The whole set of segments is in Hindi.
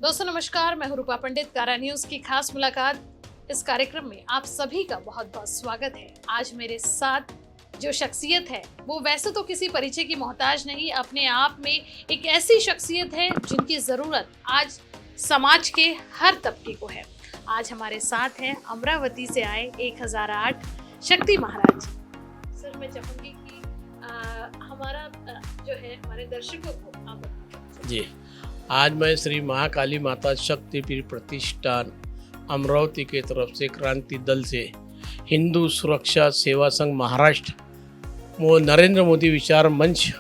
दोस्तों नमस्कार, मैं हूं रूपा पंडित। कारा न्यूज की खास मुलाकात इस कार्यक्रम में आप सभी का बहुत बहुत स्वागत है। आज मेरे साथ जो शख्सियत है वो वैसे तो किसी परिचय की मोहताज नहीं, अपने आप में एक ऐसी शख्सियत है जिनकी ज़रूरत आज समाज के हर तबके को है। आज हमारे साथ हैं अमरावती से आए 1008 शक्ति महाराज। सर मैं चाहूँगी कि हमारा जो है हमारे दर्शकों को आप जी, आज मैं श्री महाकाली माता शक्तिपीठ प्रतिष्ठान अमरावती के तरफ से क्रांति दल से हिंदू सुरक्षा सेवा संघ महाराष्ट्र वो नरेंद्र मोदी विचार मंच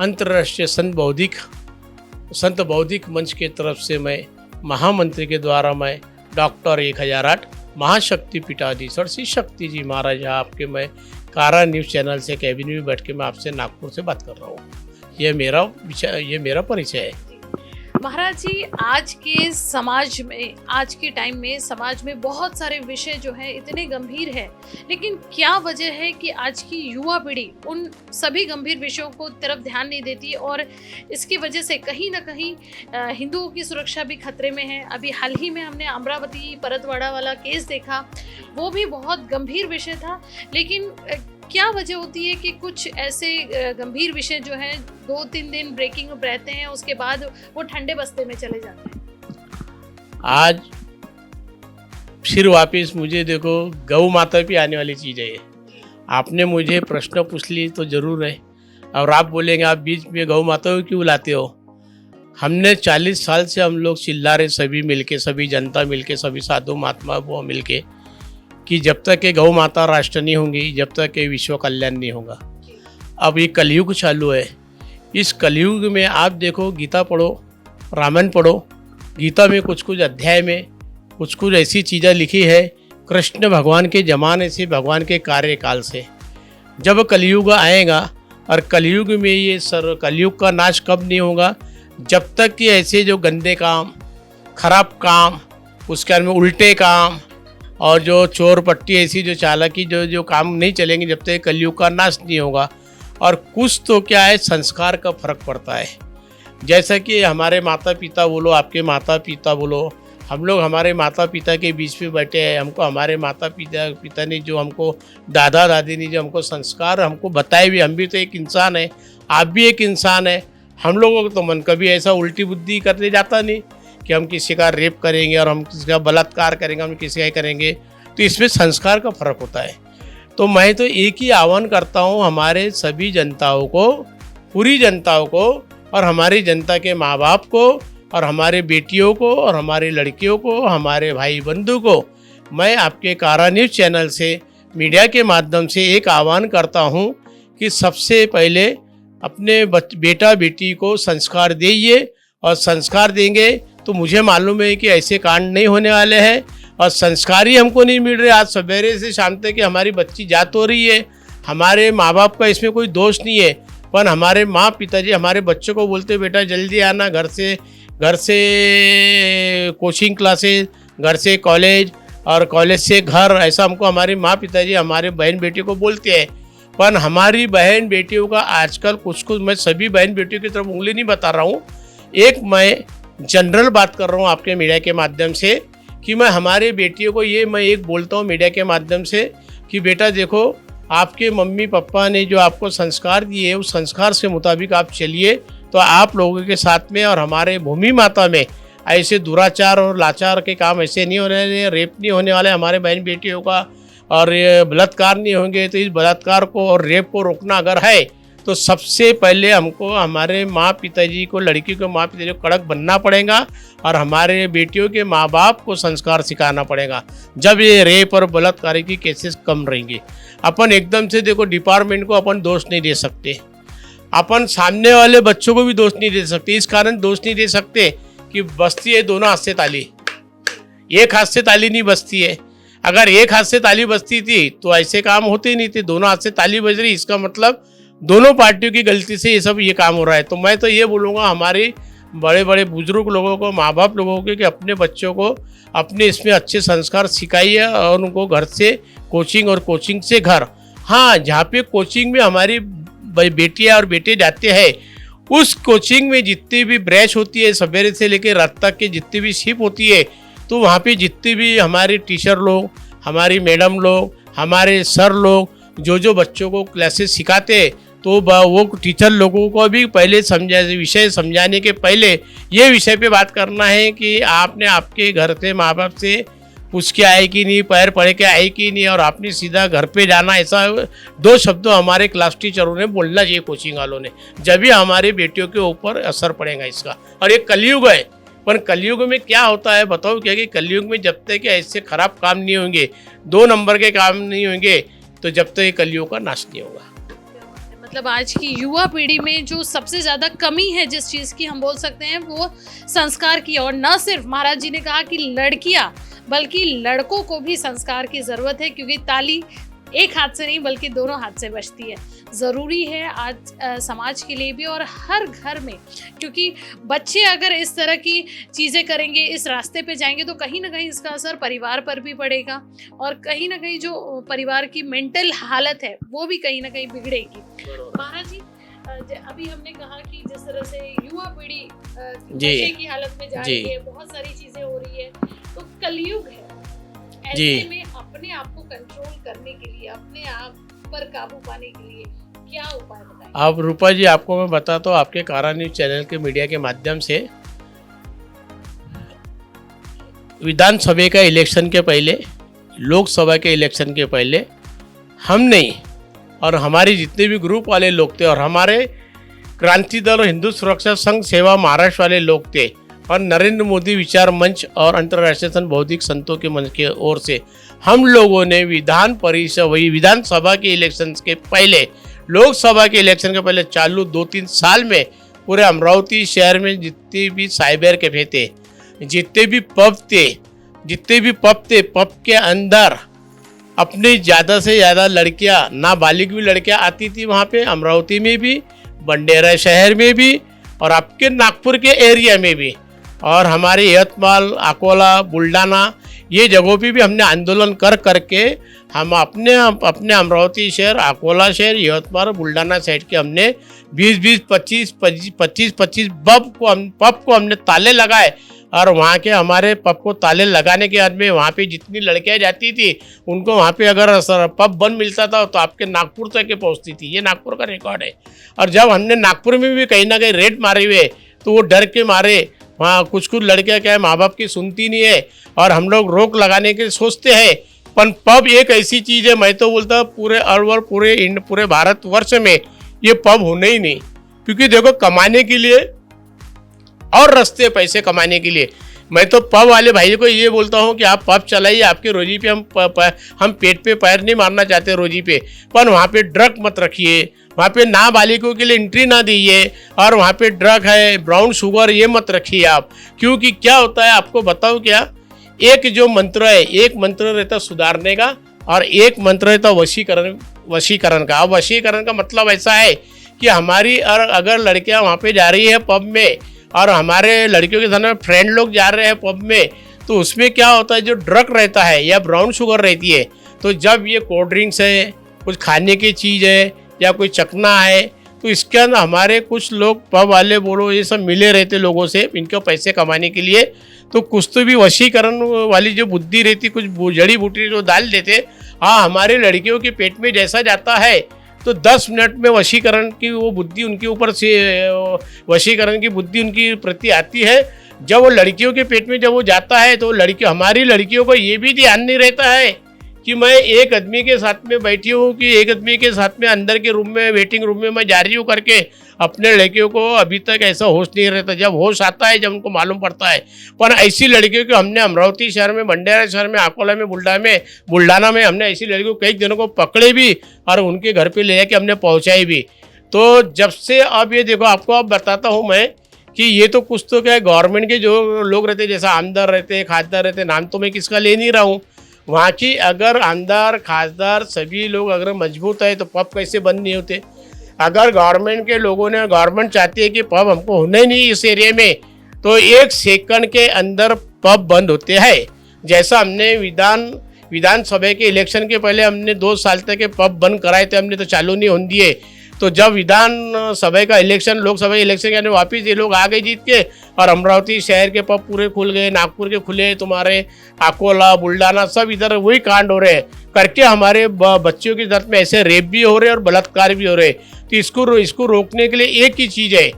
अंतर्राष्ट्रीय संत बौद्धिक मंच के तरफ से मैं महामंत्री के द्वारा मैं डॉक्टर 1008 महाशक्ति पीठाधीश्वर श्री शक्ति जी महाराज आपके मैं कारा न्यूज़ चैनल से कैबिन में बैठ के मैं आपसे नागपुर से बात कर रहा हूँ। ये मेरा परिचय है। महाराज जी, आज के समाज में, आज के टाइम में समाज में बहुत सारे विषय जो है इतने गंभीर है, लेकिन क्या वजह है कि आज की युवा पीढ़ी उन सभी गंभीर विषयों को तरफ ध्यान नहीं देती और इसकी वजह से कहीं ना कहीं हिंदुओं की सुरक्षा भी खतरे में है। अभी हाल ही में हमने अमरावती परतवाड़ा वाला केस देखा, वो भी बहुत गंभीर विषय था, लेकिन क्या वजह होती है कि कुछ ऐसे गंभीर विषय जो हैं 2-3 दिन ब्रेकिंग अप रहते हैं, उसके बाद वो ठंडे बस्ते में चले जाते हैं। आज फिर वापस मुझे देखो गौ माता भी आने वाली चीज़ है। ये आपने मुझे प्रश्न पूछ ली तो ज़रूर है, और आप बोलेंगे आप बीच में गौ माता को क्यों लाते हो। हमने 40 साल से हम लोग चिल्ला रहे, सभी मिलके, सभी जनता मिलके, सभी साधु महात्मा वो मिलके, कि जब तक ये गौ माता राष्ट्र नहीं होंगी, जब तक ये विश्व कल्याण नहीं होगा। अब ये कलयुग चालू है। इस कलयुग में आप देखो, गीता पढ़ो, रामायण पढ़ो, गीता में कुछ कुछ अध्याय में कुछ ऐसी चीज़ें लिखी है कृष्ण भगवान के ज़माने से, भगवान के कार्यकाल से। जब कलयुग आएगा, और कलयुग में ये कलयुग का नाश कब नहीं होगा, जब तक कि ऐसे जो गंदे काम, खराब काम, उसके में उल्टे काम और जो चोर पट्टी ऐसी जो चालाकी जो काम नहीं चलेंगे, जब तक कलयुग का नाश नहीं होगा। और कुछ तो क्या है, संस्कार का फर्क पड़ता है। जैसा कि हमारे माता पिता बोलो, आपके माता पिता बोलो, हम लोग हमारे माता पिता के बीच में बैठे हैं, हमको हमारे माता पिता ने जो हमको, दादा दादी ने जो हमको संस्कार हमको बताए भी, हम भी तो एक इंसान है, आप भी एक इंसान है। हम लोगों को तो मन कभी ऐसा उल्टी बुद्धि करने जाता नहीं कि हम किसी का रेप करेंगे और हम किसी का बलात्कार करेंगे, हम किसी का करेंगे। तो इसमें संस्कार का फर्क होता है। तो मैं तो एक ही आह्वान करता हूँ हमारे सभी जनताओं को, पूरी जनताओं को, और हमारी जनता के माँ बाप को, और हमारे बेटियों को, और हमारे लड़कियों को, हमारे भाई बंधु को, मैं आपके कारा न्यूज़ चैनल से, मीडिया के माध्यम से एक आह्वान करता हूँ कि सबसे पहले अपने बेटा बेटी को संस्कार दीजिए, और संस्कार देंगे तो मुझे मालूम है कि ऐसे कांड नहीं होने वाले हैं। और संस्कार ही हमको नहीं मिल रहे, आज सवेरे से शाम तक कि हमारी बच्ची जात हो रही है। हमारे माँ बाप का इसमें कोई दोष नहीं है, पर हमारे माँ पिताजी हमारे बच्चों को बोलते बेटा जल्दी आना, घर से कोचिंग क्लासेस, घर से कॉलेज, और कॉलेज से घर, ऐसा हमको हमारे माँ पिताजी हमारे बहन बेटी को बोलते हैं। पर हमारी बहन बेटियों का आजकल कुछ मैं सभी बहन बेटियों की तरफ उंगली नहीं बता रहा हूँ, एक मैं जनरल बात कर रहा हूँ आपके मीडिया के माध्यम से, कि मैं हमारे बेटियों को ये मैं एक बोलता हूँ मीडिया के माध्यम से कि बेटा देखो, आपके मम्मी पापा ने जो आपको संस्कार दिए, उस संस्कार के मुताबिक आप चलिए, तो आप लोगों के साथ में और हमारे भूमि माता में ऐसे दुराचार और लाचार के काम ऐसे नहीं होने वाले, रेप नहीं होने वाले हमारे बहन बेटियों का, और ये बलात्कार नहीं होंगे। तो इस बलात्कार को और रेप को रोकना अगर है तो सबसे पहले हमको हमारे माँ पिताजी को, लड़की को माँ पिताजी को कड़क बनना पड़ेगा, और हमारे बेटियों के माँ बाप को संस्कार सिखाना पड़ेगा। जब ये रेप और बलात्कार की केसेस कम रहेंगे। अपन एकदम से देखो डिपार्टमेंट को अपन दोष नहीं दे सकते, अपन सामने वाले बच्चों को भी दोष नहीं दे सकते। इस कारण दोष नहीं दे सकते कि बजती है दोनों हाथ से ताली, एक हाथ से ताली नहीं बजती है। अगर एक हाथ से ताली बजती थी तो ऐसे काम होते नहीं थे। दोनों हाथ से ताली बज रही, इसका मतलब दोनों पार्टियों की गलती से ये काम हो रहा है। तो मैं तो ये बोलूँगा हमारे बड़े बड़े बुजुर्ग लोगों को, माँ बाप लोगों को, कि अपने बच्चों को अपने इसमें अच्छे संस्कार सिखाइए, और उनको घर से कोचिंग और कोचिंग से घर। हाँ, जहाँ पे कोचिंग में हमारी बेटियाँ और बेटे जाते हैं उस कोचिंग में जितनी भी ब्रैच होती है सवेरे से लेकर रात तक के जितनी भी शिप होती है, तो वहाँ पे जितने भी हमारे टीचर लोग, हमारी मैडम लोग, हमारे सर लोग जो बच्चों को क्लासेस सिखाते हैं, तो वो टीचर लोगों को भी पहले विषय समझाने के पहले ये विषय पे बात करना है कि आपने आपके घर से माँ बाप से पूछ के आए कि नहीं, पैर पढ़ के आए कि नहीं, और आपने सीधा घर पे जाना, ऐसा 2 शब्द हमारे क्लास टीचरों ने बोलना चाहिए कोचिंग वालों ने, जब भी हमारे बेटियों के ऊपर असर पड़ेगा इसका। और ये कलयुग है, पर कलयुग में क्या होता है बताओ क्या, कि कलयुग में जब तक ऐसे खराब काम नहीं होंगे, 2 नंबर के काम नहीं होंगे, तो जब तक ये कलयुग का नाश नहीं होगा। मतलब आज की युवा पीढ़ी में जो सबसे ज़्यादा कमी है जिस चीज़ की, हम बोल सकते हैं वो संस्कार की। और न सिर्फ महाराज जी ने कहा कि लड़कियां बल्कि लड़कों को भी संस्कार की ज़रूरत है, क्योंकि ताली एक हाथ से नहीं बल्कि दोनों हाथ से बजती है। ज़रूरी है आज समाज के लिए भी और हर घर में, क्योंकि बच्चे अगर इस तरह की चीज़ें करेंगे, इस रास्ते पे जाएंगे, तो कहीं ना कहीं इसका असर परिवार पर भी पड़ेगा और कहीं ना कहीं जो परिवार की मेंटल हालत है वो भी कहीं ना कहीं बिगड़ेगी। महाराज जी, अभी हमने कहा कि जिस तरह से युवा पीढ़ी नशे की हालत में जा रही है, बहुत सारी चीज़ें हो रही है, तो कलयुग है, ऐसे में अपने आप को कंट्रोल करने के लिए, अपने आप पर काबू पाने के लिए क्या उपाय बताएं? अब रूपा जी, आपको मैं बताता हूँ आपके कारा न्यूज चैनल के मीडिया के माध्यम से, विधानसभा का इलेक्शन के पहले, लोकसभा के इलेक्शन के पहले, हम नहीं और हमारे जितने भी ग्रुप वाले लोग थे और हमारे क्रांति दल और हिंदू सुरक्षा संघ सेवा महाराष्ट्र वाले लोग थे और नरेंद्र मोदी विचार मंच और अंतर्राष्ट्रीय संत बौद्धिक संतों के मंच की ओर से हम लोगों ने विधानसभा के इलेक्शन के पहले, लोकसभा के इलेक्शन के पहले चालू 2-3 साल में पूरे अमरावती शहर में जितने भी साइबर कैफे थे, जितने भी पब थे, पब के अंदर अपने ज़्यादा से ज़्यादा लड़कियां, नाबालिग भी लड़कियां आती थी वहाँ पे, अमरावती में भी, बंडेरा शहर में भी और आपके नागपुर के एरिया में भी, और हमारे यवतमाल, अकोला, बुल्डाना ये जगहों पे भी हमने आंदोलन करके हम अपने अमरावती शहर, अकोला शहर, यवतमाल, बुल्डाना साइड के हमने 20-20, 25-25 पब को हमने ताले लगाए और वहाँ के हमारे पब को ताले लगाने के बाद में वहाँ पे जितनी लड़कियाँ जाती थी उनको वहाँ पे अगर पब बंद मिलता था तो आपके नागपुर तक के पहुँचती थी। ये नागपुर का रिकॉर्ड है। और जब हमने नागपुर में भी कहीं ना कहीं रेड मारे हुए तो वो डर के मारे, वहाँ कुछ लड़कियाँ क्या है माँ बाप की सुनती नहीं है और हम लोग रोक लगाने के सोचते हैं, पर पब एक ऐसी चीज़ है, मैं तो बोलता पूरे ऑल पूरे भारतवर्ष में ये पब होने ही नहीं, क्योंकि देखो कमाने के लिए और रास्ते पैसे कमाने के लिए। मैं तो पब वाले भाई को ये बोलता हूँ कि आप पब चलाइए, आपके रोजी पे हम पेट पे पैर नहीं मारना चाहते रोजी पे, पर वहाँ पे ड्रग मत रखिए, वहाँ पे नाबालिगों के लिए एंट्री ना दीजिए, और वहाँ पे ड्रग है, ब्राउन शुगर ये मत रखिए आप। क्योंकि क्या होता है आपको बताओ क्या, एक जो मंत्र है, एक मंत्र रहता सुधारने का और एक मंत्र रहता वशीकरण का। अब वशीकरण का मतलब ऐसा है कि हमारी अगर लड़कियाँ वहाँ पे जा रही है पब में और हमारे लड़कियों के सामने फ्रेंड लोग जा रहे हैं पब में, तो उसमें क्या होता है जो ड्रग रहता है या ब्राउन शुगर रहती है, तो जब ये कोल्ड ड्रिंक्स है, कुछ खाने की चीज़ है या कोई चखना है, तो इसके अंदर हमारे कुछ लोग पब वाले बोलो ये सब मिले रहते लोगों से इनके पैसे कमाने के लिए, तो कुछ तो भी वशीकरण वाली जो बुद्धि रहती, कुछ जड़ी बूटी जो डाल देते, हाँ हमारे लड़कियों के पेट में जैसा जाता है तो 10 मिनट में वशीकरण की वो बुद्धि उनके ऊपर से, वशीकरण की बुद्धि उनकी प्रति आती है। जब वो लड़कियों के पेट में जब वो जाता है तो हमारी लड़कियों को ये भी ध्यान नहीं रहता है कि मैं एक आदमी के साथ में बैठी हूँ, कि एक आदमी के साथ में अंदर के रूम में, वेटिंग रूम में मैं जा रही हूँ करके। अपने लड़कियों को अभी तक ऐसा होश नहीं रहता, जब होश आता है जब उनको मालूम पड़ता है। पर ऐसी लड़कियों को हमने अमरावती शहर में, बंडेरा शहर में, अकोला में, बुल्डाना में हमने ऐसी लड़कियों को कई दिनों को पकड़े भी और उनके घर पे ले जाके हमने पहुँचाई भी। तो जब से अब ये देखो आपको अब बताता हूँ मैं कि ये तो कुछ तो क्या है, गवर्नमेंट के जो लोग रहते जैसा आमदार रहते, खासदार रहते, नाम तो मैं किसका ले नहीं रहा हूँ, वहाँ की अगर आमदार खासदार सभी लोग अगर मजबूत है तो पब कैसे बंद नहीं होते। अगर गवर्नमेंट के लोगों ने, गवर्नमेंट चाहती है कि पब हमको होने नहीं इस एरिया में, तो 1 सेकंड के अंदर पब बंद होते हैं। जैसा हमने विधानसभा के इलेक्शन के पहले हमने 2 साल तक के पब बंद कराए थे, हमने तो चालू नहीं होने दिए। तो जब विधान सभा का इलेक्शन, लोकसभा इलेक्शन यानी वापिस ये लोग आ गए जीत के, और अमरावती शहर के पब पूरे खुल गए, नागपुर के खुले, तुम्हारे अकोला बुल्डाना सब इधर वही कांड हो रहे हैं करके हमारे बच्चों की दर्द में ऐसे रेप भी हो रहे हैं और बलात्कार भी हो रहे हैं। तो इसको रोकने के लिए एक ही चीज़ है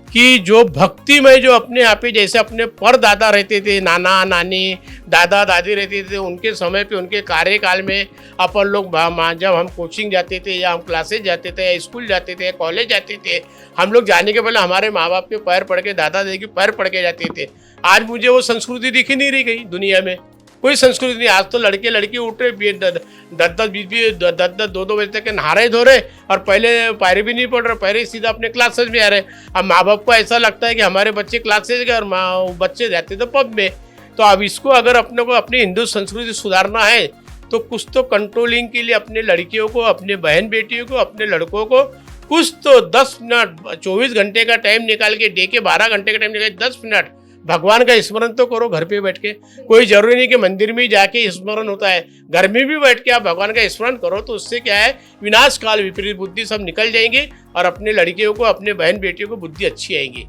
कि जो भक्ति में जो अपने यहाँ पे जैसे अपने परदादा रहते थे, नाना नानी दादा दादी रहते थे, उनके समय पे उनके कार्यकाल में अपन लोग जब हम कोचिंग जाते थे या हम क्लासेज जाते थे या स्कूल जाते थे या कॉलेज जाते थे, हम लोग जाने के पहले हमारे माँ बाप के पैर पड़ के, दादा दादी के पैर पड़ के जाते थे। आज मुझे वो संस्कृति दिख ही नहीं रही गई दुनिया में, कोई संस्कृति नहीं। आज तो लड़के लड़की उठ रहे 10-10 2-2 बजे तक नहा रहे धो रहे, और पहले पैरे भी नहीं पड़ रहे, पैरे सीधा अपने क्लासेस में आ रहे। अब माँ बाप को ऐसा लगता है कि हमारे बच्चे क्लासेज गए और बच्चे जाते तो पब में। तो अब इसको अगर अपने को अपनी हिंदू संस्कृति सुधारना है तो कुछ तो कंट्रोलिंग के लिए अपने लड़कियों को, अपने बहन बेटियों को, अपने लड़कों को कुछ तो 10 मिनट 24 घंटे का टाइम निकाल के, डे के 12 घंटे का टाइम निकाल के 10 मिनट भगवान का स्मरण तो करो घर पे बैठ के। कोई जरूरी नहीं कि मंदिर में ही जाके स्मरण होता है, घर में भी बैठ के आप भगवान का स्मरण करो। तो उससे क्या है, विनाश काल विपरीत बुद्धि सब निकल जाएंगे और अपने लड़कियों को, अपने बहन बेटियों को बुद्धि अच्छी आएंगी।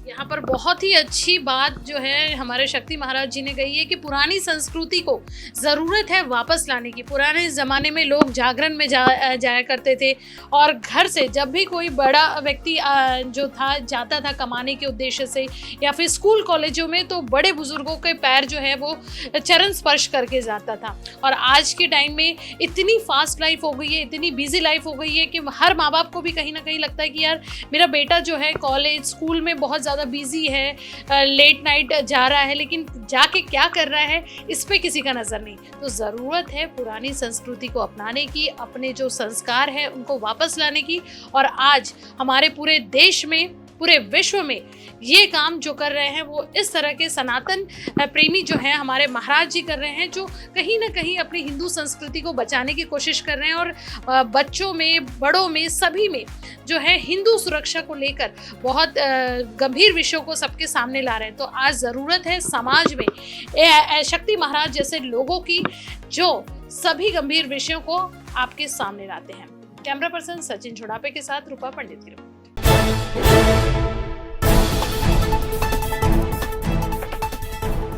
यहाँ पर बहुत ही अच्छी बात जो है हमारे शक्ति महाराज जी ने कही है कि पुरानी संस्कृति को ज़रूरत है वापस लाने की। पुराने ज़माने में लोग जागरण में जाया करते थे, और घर से जब भी कोई बड़ा व्यक्ति जो था जाता था कमाने के उद्देश्य से, या फिर स्कूल कॉलेजों में, तो बड़े बुजुर्गों के पैर जो है वो चरण स्पर्श करके जाता था। और आज के टाइम में इतनी फास्ट लाइफ हो गई है, इतनी बिजी लाइफ हो गई है कि हर माँ बाप को भी कहीं ना कहीं लगता है कि यार मेरा बेटा जो है कॉलेज स्कूल में बहुत ज़्यादा बिजी है, लेट नाइट जा रहा है, लेकिन जाके क्या कर रहा है इस पे किसी का नज़र नहीं। तो ज़रूरत है पुरानी संस्कृति को अपनाने की, अपने जो संस्कार है उनको वापस लाने की। और आज हमारे पूरे देश में, पूरे विश्व में ये काम जो कर रहे हैं वो इस तरह के सनातन प्रेमी जो हैं हमारे महाराज जी कर रहे हैं, जो कहीं ना कहीं अपनी हिंदू संस्कृति को बचाने की कोशिश कर रहे हैं, और बच्चों में, बड़ों में, सभी में जो है हिंदू सुरक्षा को लेकर बहुत गंभीर विषयों को सबके सामने ला रहे हैं। तो आज ज़रूरत है समाज में शक्ति महाराज जैसे लोगों की, जो सभी गंभीर विषयों को आपके सामने लाते हैं। कैमरा पर्सन सचिन झुड़ापे के साथ रूपा पंडित की रिपोर्ट।